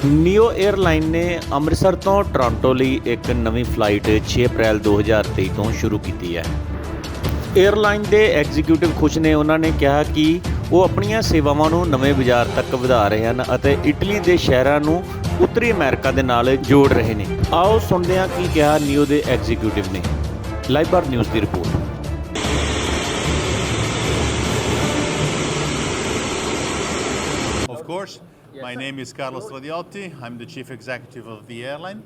ਨਿਓ airline ਨੇ ਅੰਮ੍ਰਿਤਸਰ ਤੋਂ Toronto ਲਈ ਇੱਕ ਨਵੀਂ ਫਲਾਈਟ 6 ਅਪ੍ਰੈਲ 2023 ਤੋਂ ਸ਼ੁਰੂ ਕੀਤੀ ਹੈ। ਏਅਰਲਾਈਨ ਦੇ ਐਗਜ਼ੀਕਿਊਟਿਵ ਖੁਸ਼ ਨੇ। ਉਹਨਾਂ ਨੇ ਕਿਹਾ ਕਿ ਉਹ ਆਪਣੀਆਂ ਸੇਵਾਵਾਂ ਨੂੰ ਨਵੇਂ ਬਾਜ਼ਾਰ ਤੱਕ ਵਧਾ ਰਹੇ ਹਨ ਅਤੇ ਇਟਲੀ ਦੇ ਸ਼ਹਿਰਾਂ ਨੂੰ ਉੱਤਰੀ ਅਮਰੀਕਾ ਦੇ ਨਾਲ ਜੋੜ ਰਹੇ ਨੇ। ਆਓ ਸੁਣਦੇ ਹਾਂ ਕੀ ਕਿਹਾ ਨਿਓ ਦੇ ਐਗਜ਼ੀਕਿਊਟਿਵ ਨੇ। Live bar news the report. Of course, my name is Carlos Radiotti. I'm the chief executive of the airline.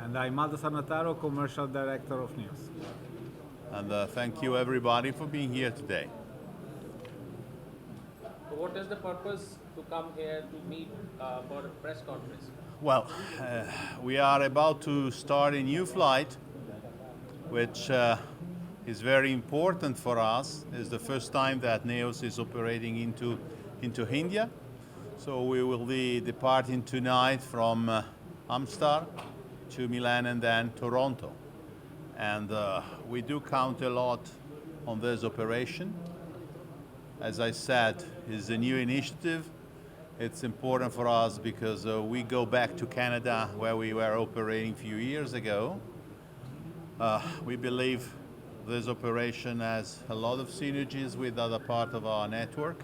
And I'm Aldo Sarnataro, commercial director of NEOS. And thank you everybody for being here today. So what is the purpose to come here to meet for a press conference? Well, we are about to start a new flight, which is very important for us. It's the first time that NEOS is operating into India. So we will be departing tonight from Amsterdam to Milan and then Toronto. And we do count a lot on this operation. As I said, it's a new initiative. It's important for us because we go back to Canada where we were operating a few years ago. We believe this operation has a lot of synergies with other part of our network.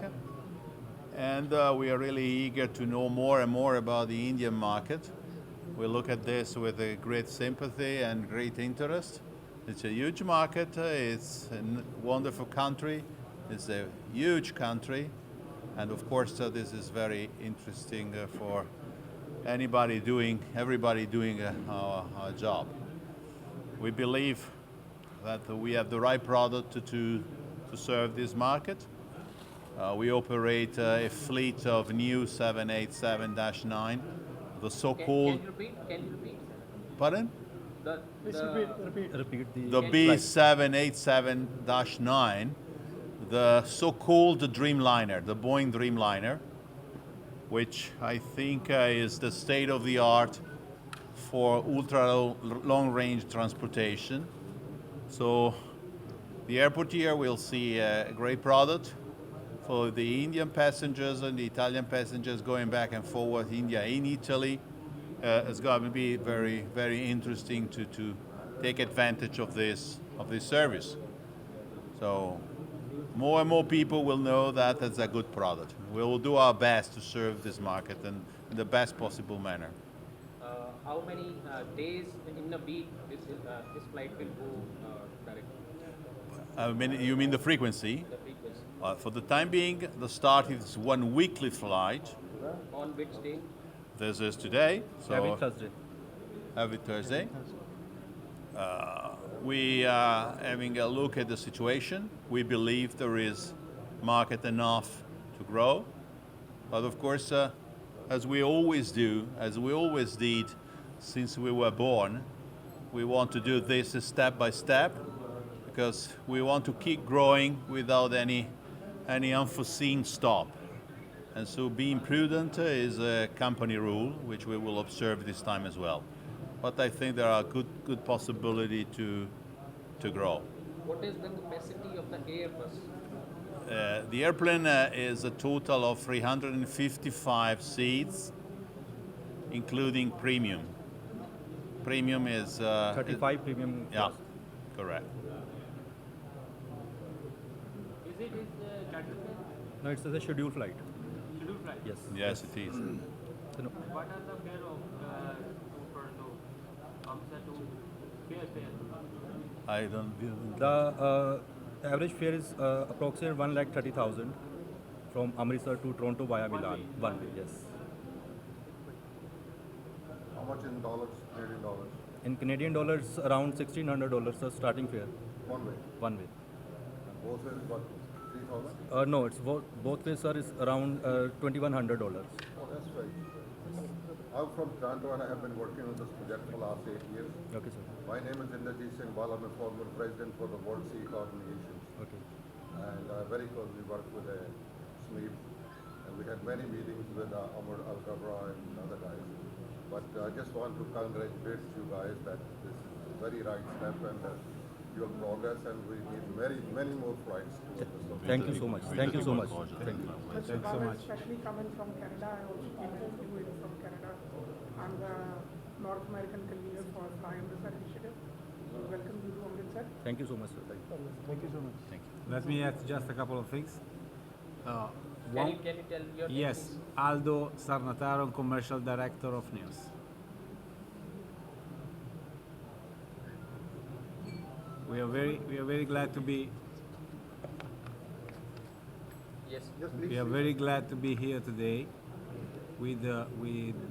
And we are really eager to know more and more about the Indian market. We look at this with a great sympathy and great interest. It's a huge market, it's a wonderful country, it's a huge country, and of course this is very interesting for everybody doing our job. We believe that we have the right product to serve this market. We operate a fleet of new 787-9, the so-called... Can you repeat? Pardon? Repeat The B787-9, the so-called Dreamliner, the Boeing Dreamliner, which I think is the state-of-the-art for ultra-long-range transportation. So the airport here will see a great product. For the Indian passengers and the Italian passengers going back and forward, India in Italy, it's going to be very, very interesting to take advantage of this service. So more and more people will know that it's a good product. We will do our best to serve this market in the best possible manner. How many days in a week this flight will go directly? You mean the frequency? The frequency. For the time being, the start is one weekly flight. On which day? This is today. So every Thursday. Every Thursday. We are having a look at the situation. We believe there is market enough to grow. But of course, as we always do, as we always did since we were born, we want to do this step by step because we want to keep growing without any unforeseen stop. And so being prudent is a company rule, which we will observe this time as well. But I think there are good possibility to grow. What is the capacity of the Airbus? The airplane is a total of 355 seats, including premium. Premium is 35 premium. Yeah, correct. Is it charter flight? No, it's a scheduled flight. Scheduled flight? Yes. Yes, it is. So, no. What are the fare of Toronto? Amsterdam to fare? I don't. The average fare is approximately 1,30,000 from Amritsar to Toronto via Milan. One way, yes. How much in dollars, Canadian dollars? In Canadian dollars, around $1,600, the starting fare. One way. One way. And both ways, what, 3,000? No, it's both ways, sir, is around $2,100. Oh, that's right. I'm from Toronto and I have been working on this project for the last 8 years. Okay, sir. My name is Inderjeet Singh Bal. I'm a former president for the World Sea Organization. Okay. And I very closely work with SMEEP. And we had many meetings with Amr Al-Gabra and other guys. But I just want to congratulate you guys that this is a very right step and your progress, and we need many more flights. Thank you so much. Thank you so much. Thank you. Thank you. Thanks so much. Especially coming from Canada, I also came to you from Canada. American convener for Fly Amritsar initiative. We welcome you to Amritsar. Thank you so much, sir. Thank you so much. Let me add just a couple of things. Can you tell your name, Yes, please? Aldo Sarnataron, Commercial Director of News. We are very glad to be Yes. we are very glad to be here today with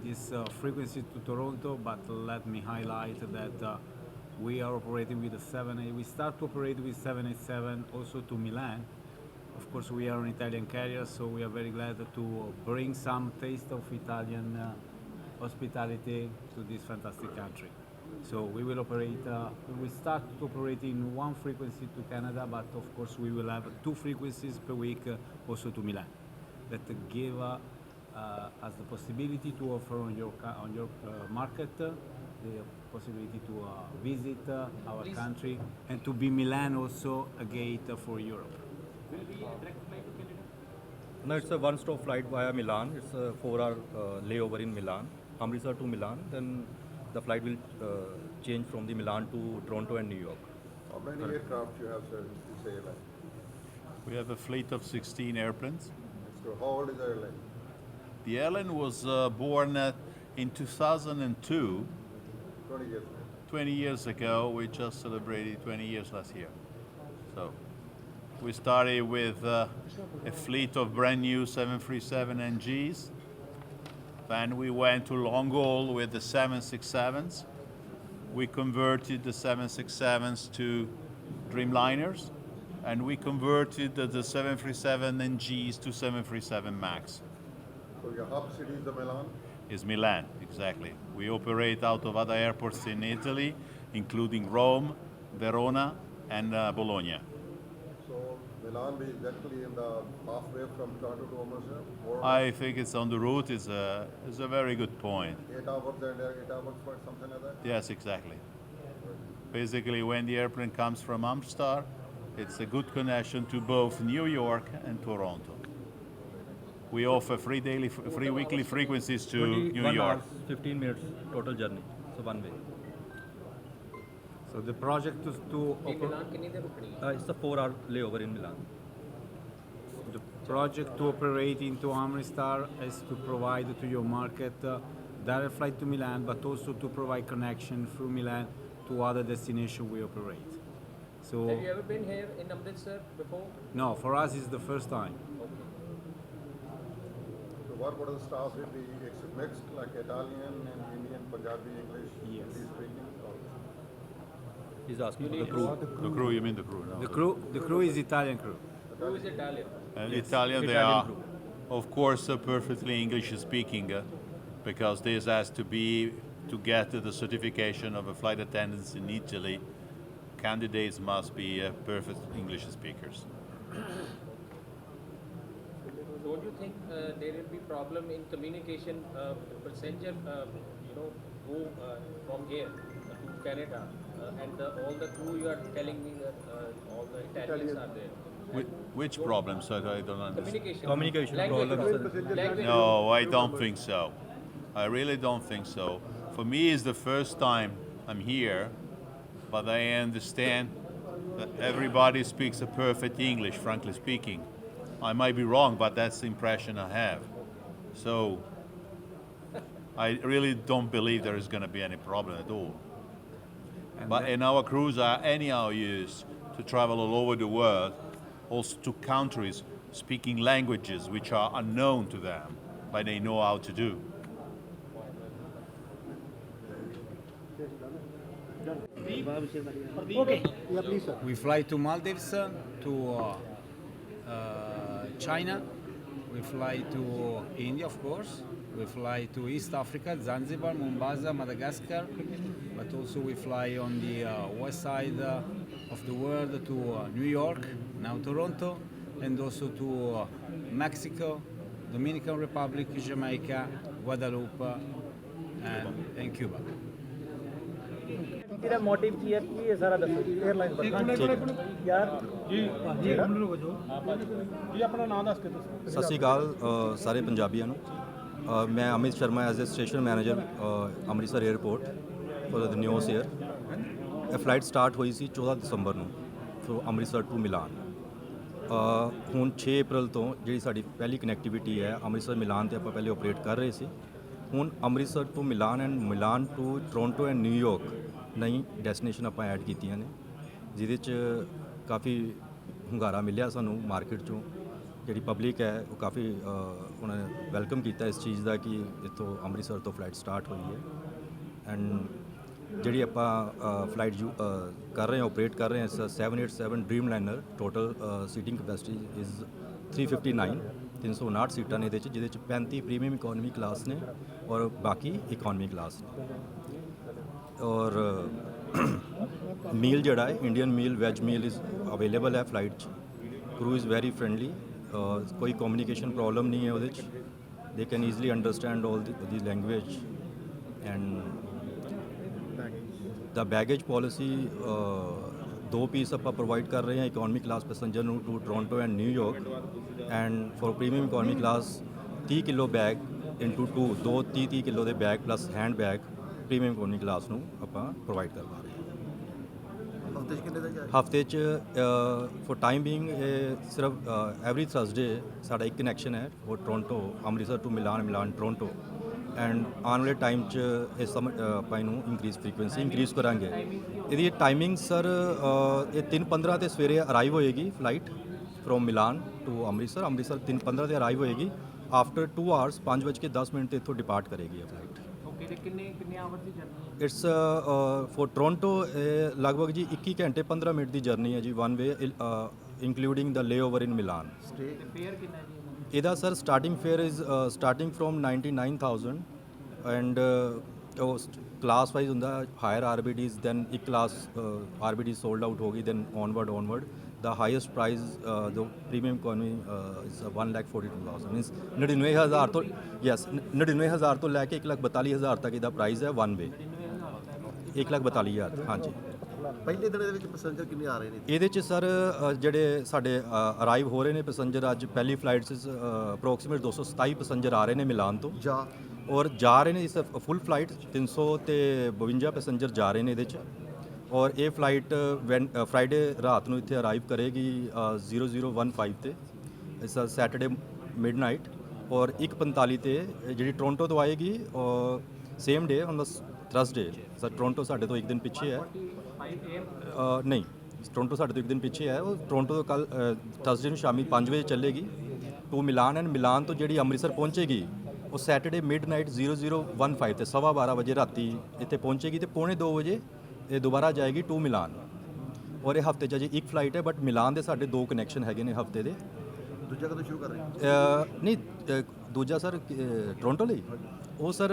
this frequency to Toronto. But let me highlight that we are operating with the 7. We start to operate with 787 also to Milan. Of course, we are an Italian carrier, so we are very glad to bring some taste of Italian hospitality to this fantastic country. So we will operate. We will start to operate in one frequency to Canada, but of course we will have 2 frequencies per week also to Milan. That give us the possibility to offer on your market the possibility to visit our country and to be Milan also a gate for Europe. Will be a direct flight to Canada? No, it's a one-stop flight via Milan. It's a 4-hour layover in Milan, Amritsar to Milan. Then the flight will change from the Milan to Toronto and New York. How many aircraft you have, sir, in this airline? We have a fleet of 16 airplanes. So how old is the airline? The airline was born in 2002, 20 years. 20 years ago. We just celebrated 20 years last year. So we started with a fleet of brand new 737 NGs. Then we went to long haul with the 767s. We converted the 767s to Dreamliners, and we converted the 737 NGs to 737 MAX. So your hub city is the Milan? Is Milan, exactly. We operate out of other airports in Italy, including Rome, Verona, and Bologna. So Milan be exactly in the halfway from Toronto to Amritsar? Or I think it's on the route. Is a very good point. 8 hours and 8 hours for something like that? Yes, exactly. Basically, when the airplane comes from Amstar, it's a good connection to both New York and Toronto. We offer free weekly frequencies to New 21 York. hours, 15 minutes total journey, so one way. So the project is to In Milan कितनी देर रुकनी है? It's a 4-hour layover in Milan. The project to operate into Amritsar is to provide to your market direct flight to Milan, but also to provide connection through Milan to other destinations we operate. So Have you ever been here in Amritsar before? no, for us it's the first time. Okay. So what would the staff will be? It's mixed like Italian and Indian, Punjabi, English, Yes. Hindi speaking? Or He's asking for the crew. The crew, you mean the crew? No. The crew is Italian crew. Who is Italian? And Yes. Italian, they Italian are, crew. of course, perfectly English speaking, because this has to be to get the certification of a flight attendants in Italy. Candidates must be perfect English speakers. Don't you think there will be problem in communication? Passenger, go from here to Canada, and all the crew you are telling me that all the Italians are there. Which problem, sir? I don't understand. Communication Language problems. problem. Language No, I don't think so. I really don't think so. For me, it's the first time I'm here, but I understand that everybody speaks a perfect English, frankly speaking. I might be wrong, but that's the impression I have. So I really don't believe there is going to be any problem at all. And our crews are anyhow used to travel all over the world, also to countries speaking languages which are unknown to them, but they know how to do. We fly to Maldives, to China. We fly to India, of course. We fly to East Africa, Zanzibar, Mombasa, Madagascar. But also we fly on the west side of the world to New York, now Toronto, and also to Mexico, Dominican Republic, Jamaica, Guadeloupe, and Cuba. तेरा motive की है कि ये सारा दस airline पर यार ਜੀ ਆਪਣਾ ਨਾਮ ਦੱਸ ਕੇ ਦੱਸੋ। ਸਤਿ ਸ਼੍ਰੀ ਅਕਾਲ ਸਾਰੇ ਪੰਜਾਬੀਆਂ ਨੂੰ मैं Amit Sharma as a station manager Amritsar airport for the Neos Air. ਇਹ ਫਲਾਈਟ ਸਟਾਰਟ ਹੋਈ ਸੀ 14 ਦਸੰਬਰ ਨੂੰ ਫਰੋਮ ਅੰਮ੍ਰਿਤਸਰ ਟੂ ਮਿਲਾਨ। ਹੁਣ 6 ਅਪ੍ਰੈਲ ਤੋਂ ਜਿਹੜੀ ਸਾਡੀ ਪਹਿਲੀ ਕਨੈਕਟੀਵਿਟੀ ਹੈ ਅੰਮ੍ਰਿਤਸਰ ਮਿਲਾਨ ਤੇ ਆਪਾਂ ਪਹਿਲੇ ਆਪਰੇਟ ਕਰ ਰਹੇ ਸੀ। ਹੁਣ Amritsar to Milan and Milan to Toronto and New York ਨਈ ਡੈਸਟੀਨੇਸ਼ਨ ਆਪਾਂ ਐਡ ਕੀਤੀਆਂ ਨੇ, ਜਿਹਦੇ 'ਚ ਕਾਫੀ ਹੁੰਗਾਰਾ ਮਿਲਿਆ ਸਾਨੂੰ ਮਾਰਕੀਟ 'ਚੋਂ। ਜਿਹੜੀ ਪਬਲਿਕ ਹੈ ਉਹ ਕਾਫੀ ਉਹਨਾਂ ਨੇ ਵੈਲਕਮ ਕੀਤਾ ਇਸ ਚੀਜ਼ ਦਾ ਕਿ ਇੱਥੋਂ ਅੰਮ੍ਰਿਤਸਰ ਤੋਂ ਫਲਾਈਟ ਸਟਾਰਟ ਹੋਈ ਹੈ। ਐਂਡ ਜਿਹੜੀ ਆਪਾਂ ਫਲਾਈਟ ਕਰ ਰਹੇ ਹਾਂ ਆਪਰੇਟ ਕਰ ਰਹੇ ਹਾਂ 787 Dreamliner, total seating capacity is 359 359 ਸੀਟਾਂ ਨੇ ਇਹਦੇ 'ਚ, ਜਿਹਦੇ 'ਚ 35 ਪ੍ਰੀਮੀਅਮ ਇਕੋਨਮੀ ਕਲਾਸ ਨੇ ਔਰ ਬਾਕੀ ਇਕੋਨਮੀ ਕਲਾਸ ਨੇ। ਔਰ ਮੀਲ ਜਿਹੜਾ ਹੈ Indian meal veg meal is available ਹੈ ਫਲਾਈਟ 'ਚ। ਕਰੂ ਇਜ਼ ਵੈਰੀ ਫਰੈਂਡਲੀ, ਕੋਈ ਕਮਿਊਨੀਕੇਸ਼ਨ ਪ੍ਰੋਬਲਮ ਨਹੀਂ ਹੈ ਉਹਦੇ 'ਚ। They can easily understand all the language. And the baggage policy 2 piece ਆਪਾਂ ਪ੍ਰੋਵਾਈਡ ਕਰ ਰਹੇ ਹਾਂ ਇਕੋਨਮੀ ਕਲਾਸ ਪੈਸੇਂਜਰ ਨੂੰ to Toronto and New York. And for premium economy class 30 kilo bag into 2 30 kilo ਦੇ bag plus hand bag premium economy class ਨੂੰ ਆਪਾਂ provide ਕਰਵਾ ਰਹੇ ਹਾਂ। ਹਫਤੇ 'ਚ ਫॉर ਟਾਈਮ ਬੀਇੰਗ ਸਿਰਫ ਐਵਰੀ ਥਰਸਡੇ ਸਾਡਾ ਇੱਕ ਕਨੈਕਸ਼ਨ ਹੈ ਉਹ Toronto Amritsar to Milan, Milan Toronto. And ਆਉਣ ਵਾਲੇ ਟਾਈਮ 'ਚ ਇਹ ਆਪਾਂ ਇਹਨੂੰ ਇੰਕਰੀਜ਼ ਫ੍ਰੀਕੁਐਂਸੀ ਇੰਕਰੀਜ਼ ਕਰਾਂਗੇ। ਇਹਦੀ ਟਾਈਮਿੰਗ ਸਰ ਇਹ 3:15 ਤੇ ਸਵੇਰੇ ਅਰਾਈਵ ਹੋਏਗੀ flight from Milan to Amritsar. Amritsar 3:15 ਤੇ ਅਰਾਈਵ ਹੋਏਗੀ। ਆਫਟਰ 2 ਆਵਰਸ 5:10 ਤੇ ਇੱਥੋਂ ਡਿਪਾਰਟ ਕਰੇਗੀ ਇਹ ਫਲਾਈਟ। ਓਕੇ, ਤੇ ਕਿੰਨੇ ਆਵਰ ਦੀ ਜਰਨੀ ਹੈ? ਇਟਸ ਫॉर ਟੋਰਾਂਟੋ ਲਗਭਗ ਜੀ 21 ਘੰਟੇ 15 ਮਿੰਟ ਦੀ ਜਰਨੀ ਹੈ ਜੀ ਵਨ ਵੇ, ਇੰਕਲੂਡਿੰਗ ਦਾ ਲੇਓਵਰ ਇਨ ਮਿਲਾਨ। ਤੇ ਫੇਅਰ ਕਿੰਨਾ ਜੀ ਇਹਦਾ sir starting fare is starting from 99,000 and ਉਹ ਕਲਾਸ ਵਾਈਜ਼ ਹੁੰਦਾ ਹਾਇਰ ਆਰਬੀਡੀਜ਼। ਦੈਨ ਇੱਕ ਕਲਾਸ ਆਰਬੀਡੀ ਸੋਲਡ ਆਊਟ ਹੋ ਗਈ, ਦੈਨ ਔਨਵਰਡ ਦਾ ਹਾਈਐਸਟ ਪ੍ਰਾਈਜ਼ ਜੋ ਪ੍ਰੀਮੀਅਮ ਇਕੋਨਮੀ ਇਜ਼ 1,42,000 ਮੀਨਸ 99,000 ਤੋਂ ਯੈਸ 99,000 ਤੋਂ ਲੈ ਕੇ 1,42,000 ਤੱਕ ਇਹਦਾ ਪ੍ਰਾਈਜ਼ ਹੈ ਵਨ ਵੇ। 1,42,000 ਹਾਂਜੀ। ਪਹਿਲੇ ਦਿਨ ਦੇ ਵਿੱਚ ਪੈਸੇਂਜਰ ਕਿੰਨੇ ਆ ਰਹੇ ਨੇ? ਇਹਦੇ 'ਚ ਸਰ ਜਿਹੜੇ ਸਾਡੇ ਅਰਾਈਵ ਹੋ ਰਹੇ ਨੇ ਪੈਸੇਂਜਰ ਅੱਜ ਪਹਿਲੀ ਫਲਾਈਟ 'ਚ ਅਪਰੋਕਸੀਮੇਟ 227 ਪੈਸੇਂਜਰ ਆ ਰਹੇ ਨੇ ਮਿਲਾਨ ਤੋਂ ਔਰ ਜਾ ਰਹੇ ਨੇ ਇਸ ਫੁੱਲ ਫਲਾਈਟ 352 ਪੈਸੇਂਜਰ ਜਾ ਰਹੇ ਨੇ ਇਹਦੇ 'ਚ। ਔਰ ਇਹ ਫਲਾਈਟ ਫਰਾਈਡੇ ਰਾਤ ਨੂੰ ਇੱਥੇ ਅਰਾਈਵ ਕਰੇਗੀ 0015 ਤੇ ਇਸ ਸੈਟਰਡੇ ਮਿਡਨਾਈਟ। ਔਰ 1:45 ਤੇ ਜਿਹੜੀ ਟੋਰਾਂਟੋ ਤੋਂ ਆਏਗੀ same day on the Thursday. Sir Toronto ਸਾਡੇ ਤੋਂ ਇੱਕ ਦਿਨ ਪਿੱਛੇ ਹੈ। ਨਹੀਂ, ਟੋਰਾਂਟੋ ਸਾਡੇ ਤੋਂ ਇੱਕ ਦਿਨ ਪਿੱਛੇ ਹੈ। ਉਹ ਟੋਰਾਂਟੋ ਤੋਂ ਕੱਲ ਥਰਸਡੇ ਨੂੰ ਸ਼ਾਮੀ 5 ਵਜੇ ਚੱਲੇਗੀ ਟੂ ਮਿਲਾਨ। ਐਂਡ ਮਿਲਾਨ ਤੋਂ ਜਿਹੜੀ ਅੰਮ੍ਰਿਤਸਰ ਪਹੁੰਚੇਗੀ ਉਹ ਸੈਟਰਡੇ ਮਿਡਨਾਈਟ 0015 ਤੇ 12:15 ਵਜੇ ਰਾਤੀ ਇੱਥੇ ਪਹੁੰਚੇਗੀ ਤੇ 2:45 ਵਜੇ ਇਹ ਦੁਬਾਰਾ ਜਾਏਗੀ ਟੂ ਮਿਲਾਨ। ਔਰ ਇਹ ਹਫਤੇ 'ਚ ਅਜੇ ਇੱਕ ਫਲਾਈਟ ਹੈ ਬਟ ਮਿਲਾਨ ਦੇ ਸਾਡੇ 2 ਕਨੈਕਸ਼ਨ ਹੈਗੇ ਨੇ ਹਫਤੇ ਦੇ। ਦੂਜਾ ਕਦੋਂ ਸ਼ੁਰੂ ਕਰ ਰਹੇ ਨਹੀਂ ਦੂਜਾ ਸਰ ਟੋਰਾਂਟੋ ਲਈ ਉਹ ਸਰ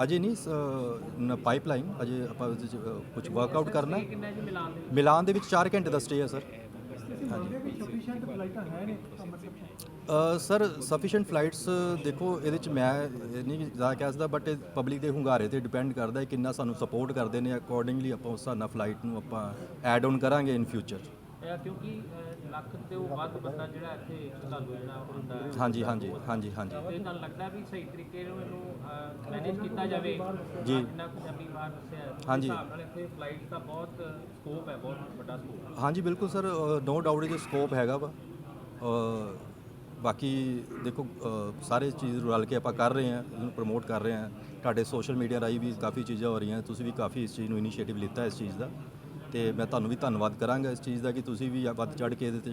ਅਜੇ ਨਹੀਂ ਪਾਈਪਲਾਈਨ ਅਜੇ ਆਪਾਂ ਉਹਦੇ 'ਚ ਕੁਝ ਵਰਕਆਊਟ ਕਰਨਾ। ਕਿੰਨਾ ਜੀ ਮਿਲਾਨ ਦੇ? ਮਿਲਾਨ ਦੇ ਵਿੱਚ 4 ਘੰਟੇ ਦਾ ਸਟੇ ਹੈ ਸਰ। ਸਫੀਸ਼ੀਐਂਟ ਫਲਾਈਟਾਂ ਹੈ ਨੇ ਸਰ ਸਫੀਸ਼ੀਐਂਟ ਫਲਾਈਟਸ ਦੇਖੋ ਇਹਦੇ 'ਚ ਮੈਂ ਨਹੀਂ ਜ਼ਿਆਦਾ ਕਹਿ ਸਕਦਾ ਬਟ ਪਬਲਿਕ ਦੇ ਹੁੰਗਾਰੇ 'ਤੇ ਡਿਪੈਂਡ ਕਰਦਾ ਹੈ ਕਿੰਨਾ ਸਾਨੂੰ ਸਪੋਰਟ ਕਰਦੇ ਨੇ। ਅਕੋਰਡਿੰਗਲੀ ਆਪਾਂ ਉਸ ਹਿਸਾਬ ਨਾਲ ਫਲਾਈਟ ਨੂੰ ਆਪਾਂ ਐਡ ਔਨ ਕਰਾਂਗੇ ਇਨ ਫਿਊਚਰ। ਕਿਉਂਕਿ ਲੱਖ ਤੋਂ ਵੱਧ ਬੰਦਾ ਜਿਹੜਾ ਇੱਥੇ ਤੁਹਾਨੂੰ ਜਿਹੜਾ ਹੁੰਦਾ ਹੈ। ਹਾਂਜੀ। ਤੇ ਤੁਹਾਨੂੰ ਲੱਗਦਾ ਵੀ ਸਹੀ ਤਰੀਕੇ ਨਾਲ ਇਹਨੂੰ ਮੈਨੇਜ ਕੀਤਾ ਜਾਵੇ ਜੀ। ਜਿੰਨਾ ਪੰਜਾਬੀ ਬਾਹਰ ਦੱਸਿਆ ਹਾਂਜੀ। ਹਿਸਾਬ ਨਾਲ ਇੱਥੇ ਫਲਾਈਟ ਦਾ ਬਹੁਤ ਸਕੋਪ ਹੈ, ਬਹੁਤ ਵੱਡਾ ਸਕੋਪ। ਹਾਂਜੀ ਬਿਲਕੁਲ ਸਰ, ਨੋ ਡਾਊਟ ਇਹਦੇ ਸਕੋਪ ਹੈਗਾ ਵਾ। ਬਾਕੀ ਦੇਖੋ ਸਾਰੇ ਚੀਜ਼ ਰਲ ਕੇ ਆਪਾਂ ਕਰ ਰਹੇ ਹਾਂ, ਇਹਨੂੰ ਪ੍ਰਮੋਟ ਕਰ ਰਹੇ ਹਾਂ। ਤੁਹਾਡੇ ਸੋਸ਼ਲ ਮੀਡੀਆ ਰਾਹੀਂ ਵੀ ਕਾਫੀ ਚੀਜ਼ਾਂ ਹੋ ਰਹੀਆਂ, ਤੁਸੀਂ ਵੀ ਕਾਫੀ ਇਸ ਚੀਜ਼ ਨੂੰ ਇਨੀਸ਼ੀਏਟਿਵ ਲਿੱਤਾ ਇਸ ਚੀਜ਼ ਦਾ ਤੇ ਮੈਂ ਤੁਹਾਨੂੰ ਵੀ ਧੰਨਵਾਦ ਕਰਾਂਗਾ ਇਸ ਚੀਜ਼ ਦਾ ਕਿ ਤੁਸੀਂ ਵੀ ਵੱਧ ਚੜ੍ਹ ਕੇ ਇਹਦੇ 'ਤੇ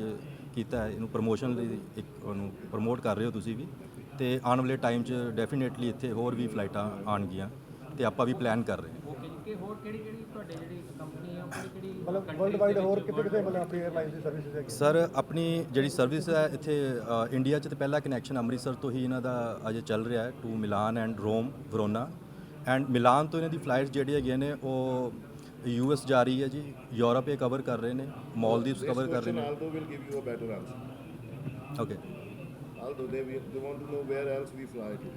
ਕੀਤਾ ਹੈ। ਇਹਨੂੰ ਪ੍ਰਮੋਸ਼ਨ ਲਈ ਇੱਕ ਉਹਨੂੰ ਪ੍ਰਮੋਟ ਕਰ ਰਹੇ ਹੋ ਤੁਸੀਂ ਵੀ ਤੇ ਆਉਣ ਵਾਲੇ ਟਾਈਮ 'ਚ ਡੈਫੀਨੇਟਲੀ ਇੱਥੇ ਹੋਰ ਵੀ ਫਲਾਈਟਾਂ ਆਉਣਗੀਆਂ ਤੇ ਆਪਾਂ ਵੀ ਪਲਾਨ ਕਰ ਰਹੇ ਹਾਂ। ਓਕੇ ਜੀ, ਕਿ ਹੋਰ ਕਿਹੜੀ ਤੁਹਾਡੇ ਜਿਹੜੀ ਕੰਪਨੀ ਹੈ ਉਹ ਕਿਹੜੀ ਮਤਲਬ ਵਰਲਡ ਵਾਈਡ ਹੋਰ ਕਿਤੇ ਮਤਲਬ ਆਪਣੀ 에ਅਰਲਾਈਨ ਦੀ ਸਰਵਿਸਿਜ਼ ਹੈਗੀ? ਸਰ ਆਪਣੀ ਜਿਹੜੀ ਸਰਵਿਸ ਹੈ ਇੱਥੇ ਇੰਡੀਆ 'ਚ ਤਾਂ ਪਹਿਲਾ ਕਨੈਕਸ਼ਨ ਅੰਮ੍ਰਿਤਸਰ ਤੋਂ ਹੀ ਇਹਨਾਂ ਦਾ ਅਜੇ ਚੱਲ ਰਿਹਾ ਹੈ to Milan and Rome Verona. And Milan ਤੋਂ ਇਹਨਾਂ ਦੀ ਫਲਾਈਟਸ ਜਿਹੜੀ ਹੈਗੀਆਂ ਨੇ ਉਹ US ਜਾ ਰਹੀ ਹੈ ਜੀ, ਯੂਰਪ ਇਹ ਕਵਰ ਕਰ ਰਹੇ ਨੇ, ਮਾਲਦੀਵਸ ਕਵਰ ਕਰ ਰਹੇ ਨੇ। Although will give you a better answer. Okay Although they want to know where else we fly to.